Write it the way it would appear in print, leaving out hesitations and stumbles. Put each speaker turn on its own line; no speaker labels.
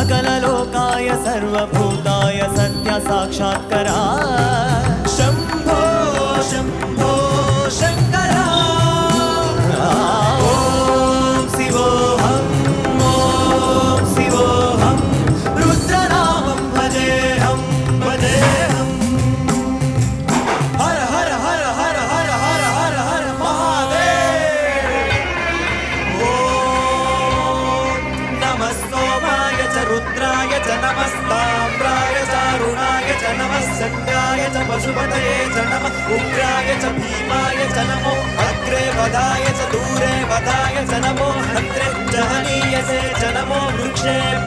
सकललोकाय सर्वभूताय सत्य साक्षात्करा शंभो शंभो शंकरा ओम शिवोऽहं रुद्रनामं भजेऽहं हर हर हर हर हर हर हर हर महादेव ओम नमः सोमाय च रुद्राय च नमस्ताम्राय च अरुणाय च नमः सत्याय च पशुपतये च नमः उग्राय च भीमाय च नमो अग्रे वधाय च दूरे वधाय च नमो हन्त्रे च हनीयसे च नमो वृक्षे